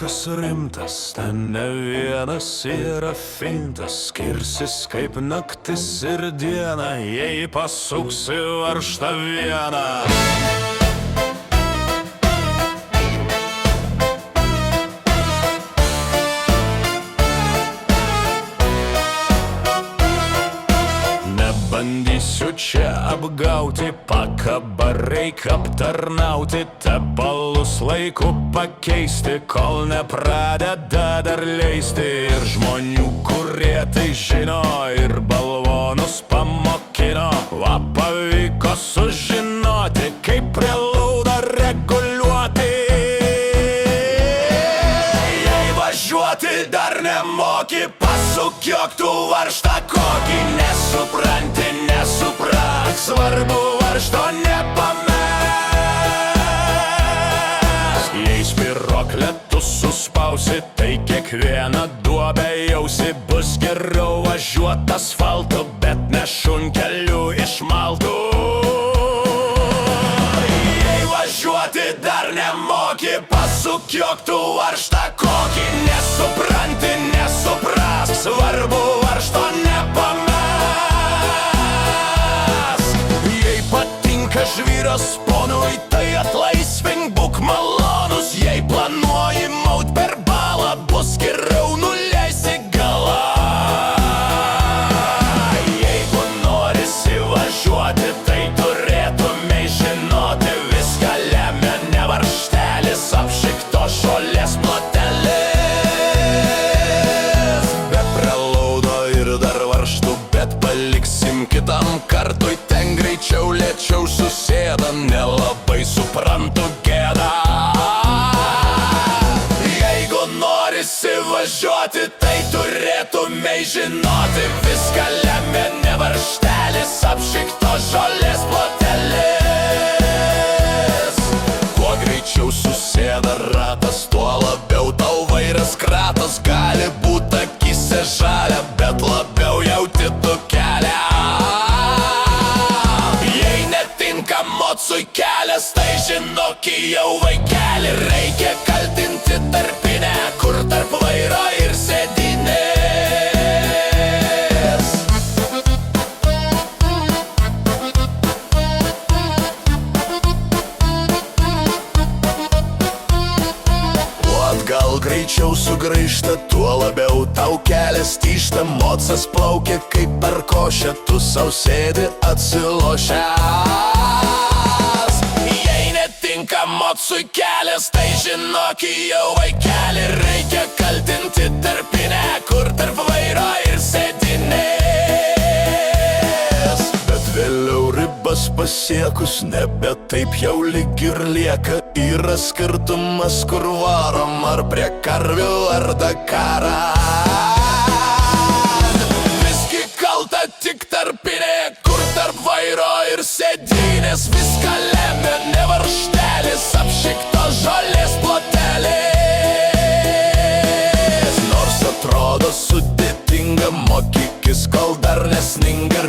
Dalykas rimtas, ten ne vienas yra fintas, skirsis kaip naktis ir diena, jei pasuksi varžtą vieną. Bandysiu čia apgauti, pakabą reik aptarnauti, tepalus laiku pakeisti, kol nepradeda dar leisti. Ir žmonių, kurie tai žino, ir balvonus pamokino, va pavyko sužinoti, kaip prie laudo reguliuoti. Jei važiuoti dar nemoki, pasukiok tu varžtą kokį, nesupranti, nesuprak, svarbu varžto nepamesk. Jei spyruoklę tu suspausi, tai kiekvieną duobę jausi, bus geriau važiuot asfaltu, bet ne šunkeliu išmaltu. Jei važiuoti dar nemoki, pasukiok tu varžtą kokį, nesupranti, nesuprask, svarbu varžto nepamesk. Jei patinka žvyras ponui, tai atlaisvink, būk malonus, jei planuoji maut per balą, bus geriau nuleisi galą. Jeigu norisi važiuoti, tai turėtumei žinoti, viską lemia ne varžtelis, apšiktos žolės plotelis. Be prelaudo ir dar varžtų, bet paliksim kitam kartui, ten greičiau lėčiau susėda, nelabai suprantu gėdą. Jeigu norisi važiuoti, tai turėtumei žinoti, viską lemia ne varžtelis, apšiktos žolės plotelis. Kuo greičiau susėda ratas, tuo labiau tau vairas kratas, gali būt akyse žalia, bet labiau jauti tu kelią. Jei netinka mocui kelias, tai žinok jau vaikeli, reikia kaltinti tarpinę, kur tarp vairo ir sėdynės. Gal greičiau sugrįžta, tuo labiau tau kelias tyžta, mocas plaukia kaip per košę, tu sau sėdi atsilošęs. Jei netinka mocui kelias, tai žinok jau vaikeli, reikia kaltinti tarpinę, kur tarp vairo ir sėdynės. Bet vėliau ribas pasiekus, nebe taip jau lyg ir lieka, yra skirtumas, kur varom, ar prie karvių, ar Dakarą. Visgi kalta tik tarpinė, kur tarp vairo ir sėdynės, viską lemia ne varžtelis, apšiktos žolės plotelis. Nors atrodo sudėtinga, mokykis, kol dar nesninga.